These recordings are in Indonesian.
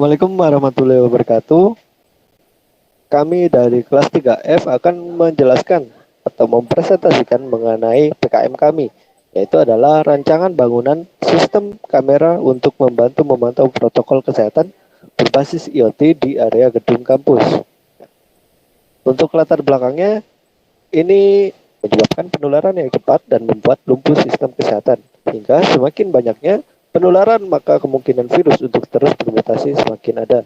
Assalamualaikum warahmatullahi wabarakatuh. Kami dari kelas 3F akan menjelaskan atau mempresentasikan mengenai PKM kami, yaitu adalah rancangan bangunan sistem kamera untuk membantu memantau protokol kesehatan berbasis IoT di area gedung kampus. Untuk latar belakangnya, ini menyebabkan penularan yang cepat dan membuat lumpuh sistem kesehatan. Hingga semakin banyaknya penularan, maka kemungkinan virus untuk terus bermutasi semakin ada.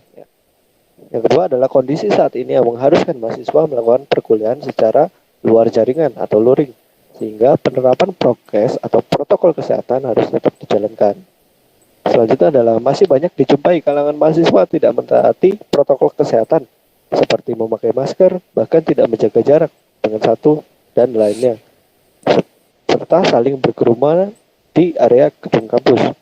Yang kedua adalah kondisi saat ini yang mengharuskan mahasiswa melakukan perkuliahan secara luar jaringan atau luring, sehingga penerapan prokes atau protokol kesehatan harus tetap dijalankan. Selanjutnya adalah masih banyak dijumpai kalangan mahasiswa tidak mentaati protokol kesehatan, seperti memakai masker, bahkan tidak menjaga jarak dengan satu dan lainnya, serta saling berkerumun di area gedung kampus.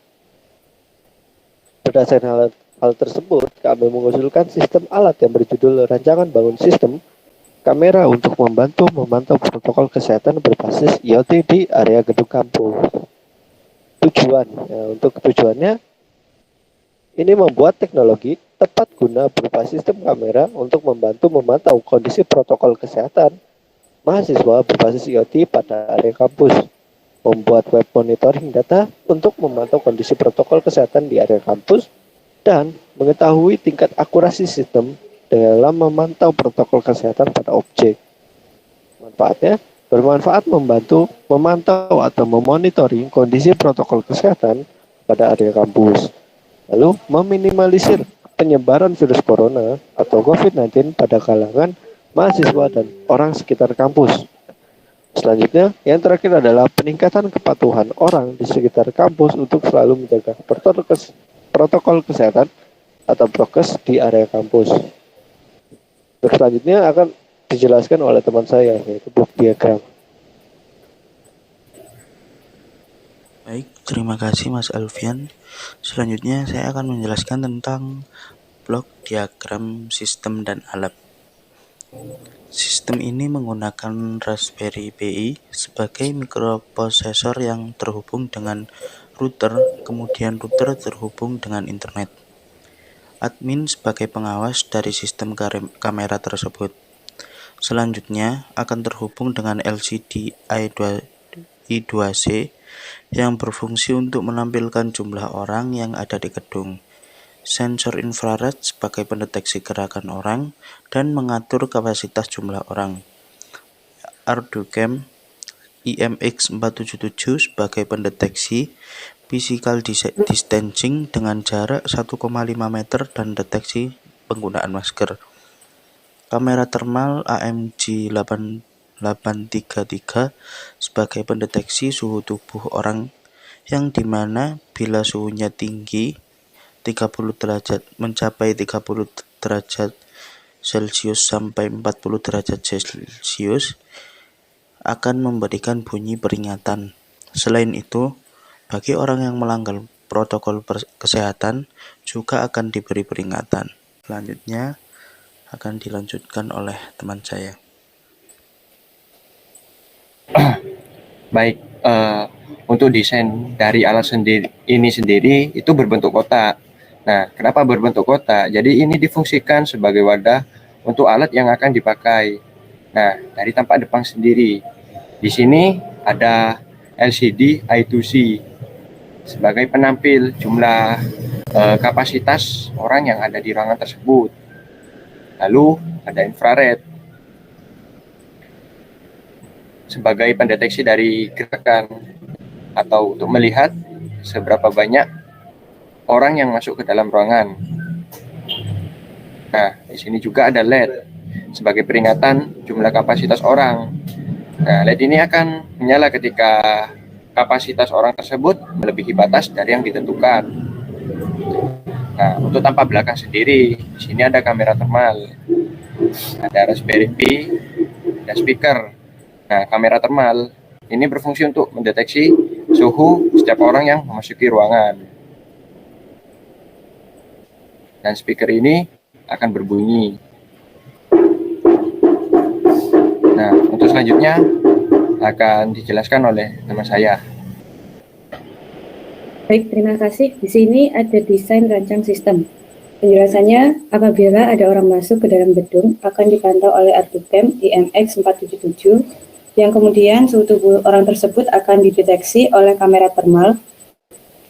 Berdasarkan hal tersebut, kami mengusulkan sistem alat yang berjudul Rancangan Bangun Sistem Kamera untuk membantu memantau protokol kesehatan berbasis IoT di area gedung kampus. Untuk tujuannya, ini membuat teknologi tepat guna berupa sistem kamera untuk membantu memantau kondisi protokol kesehatan mahasiswa berbasis IoT pada area kampus, membuat web monitoring data untuk memantau kondisi protokol kesehatan di area kampus, dan mengetahui tingkat akurasi sistem dalam memantau protokol kesehatan pada objek. Manfaatnya bermanfaat membantu memantau atau memonitoring kondisi protokol kesehatan pada area kampus, lalu meminimalisir penyebaran virus corona atau COVID-19 pada kalangan mahasiswa dan orang sekitar kampus. Selanjutnya, yang terakhir adalah peningkatan kepatuhan orang di sekitar kampus untuk selalu menjaga protokol kesehatan atau prokes di area kampus. Terus selanjutnya akan dijelaskan oleh teman saya, yaitu blok diagram. Baik, terima kasih Mas Alfian. Selanjutnya saya akan menjelaskan tentang blok diagram sistem dan alat. Sistem ini menggunakan Raspberry Pi sebagai mikroprosesor yang terhubung dengan router, kemudian router terhubung dengan internet. Admin sebagai pengawas dari sistem kamera tersebut. Selanjutnya akan terhubung dengan LCD I2C yang berfungsi untuk menampilkan jumlah orang yang ada di gedung. Sensor infrared sebagai pendeteksi gerakan orang dan mengatur kapasitas jumlah orang. ArduCam IMX477 sebagai pendeteksi physical distancing dengan jarak 1,5 meter dan deteksi penggunaan masker. Kamera thermal AMG 8833 sebagai pendeteksi suhu tubuh orang yang dimana bila suhunya tinggi 30 derajat mencapai 30 derajat Celcius sampai 40 derajat Celcius akan memberikan bunyi peringatan. Selain itu, bagi orang yang melanggar protokol kesehatan juga akan diberi peringatan. Selanjutnya akan dilanjutkan oleh teman saya. Baik, untuk desain dari alat ini sendiri itu berbentuk kotak. Nah, kenapa berbentuk kotak? Jadi ini difungsikan sebagai wadah untuk alat yang akan dipakai. Nah, dari tampak depan sendiri, di sini ada LCD I2C sebagai penampil jumlah kapasitas orang yang ada di ruangan tersebut. Lalu ada infrared sebagai pendeteksi dari gerakan atau untuk melihat seberapa banyak orang yang masuk ke dalam ruangan. Nah, di sini juga ada LED sebagai peringatan jumlah kapasitas orang. Nah, LED ini akan menyala ketika kapasitas orang tersebut melebihi batas dari yang ditentukan. Nah, untuk tampak belakang sendiri, di sini ada kamera thermal, ada Raspberry Pi, ada speaker. Nah, kamera thermal ini berfungsi untuk mendeteksi suhu setiap orang yang memasuki ruangan. Dan speaker ini akan berbunyi. Nah, untuk selanjutnya akan dijelaskan oleh teman saya. Baik, terima kasih. Di sini ada desain rancang sistem. Penjelasannya, apabila ada orang masuk ke dalam gedung, akan dipantau oleh Arducam IMX 477, yang kemudian suhu tubuh orang tersebut akan dideteksi oleh kamera termal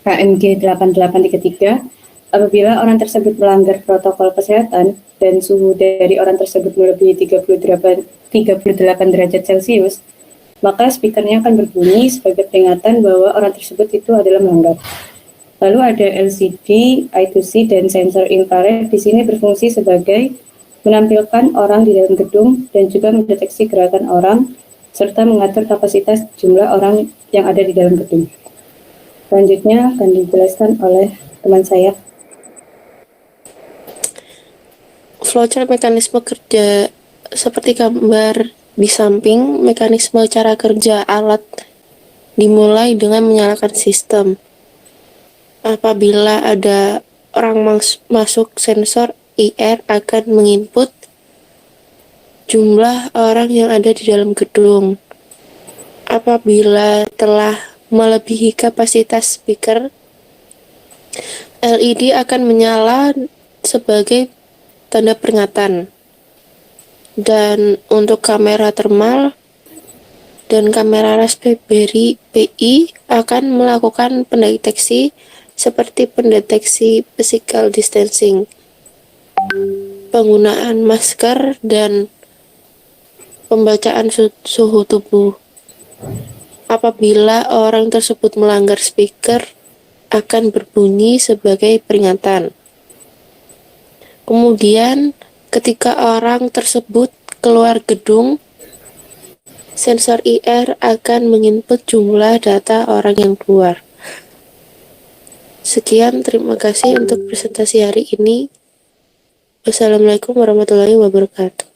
KMG 8833. Apabila orang tersebut melanggar protokol kesehatan dan suhu dari orang tersebut melebihi 38 derajat Celcius, maka speakernya akan berbunyi sebagai peringatan bahwa orang tersebut itu adalah melanggar. Lalu ada LCD, I2C, dan sensor infrared di sini berfungsi sebagai menampilkan orang di dalam gedung dan juga mendeteksi gerakan orang serta mengatur kapasitas jumlah orang yang ada di dalam gedung. Selanjutnya akan dijelaskan oleh teman saya. Flowchart mekanisme kerja seperti gambar di samping. Mekanisme cara kerja alat dimulai dengan menyalakan sistem. Apabila ada orang masuk, sensor IR akan menginput jumlah orang yang ada di dalam gedung. Apabila telah melebihi kapasitas speaker, LED akan menyala sebagai tanda peringatan. Dan untuk kamera thermal dan kamera Raspberry Pi akan melakukan pendeteksi seperti pendeteksi physical distancing, penggunaan masker, dan pembacaan suhu tubuh. Apabila orang tersebut melanggar, speaker akan berbunyi sebagai peringatan. Kemudian, ketika orang tersebut keluar gedung, sensor IR akan menginput jumlah data orang yang keluar. Sekian, terima kasih untuk presentasi hari ini. Wassalamualaikum warahmatullahi wabarakatuh.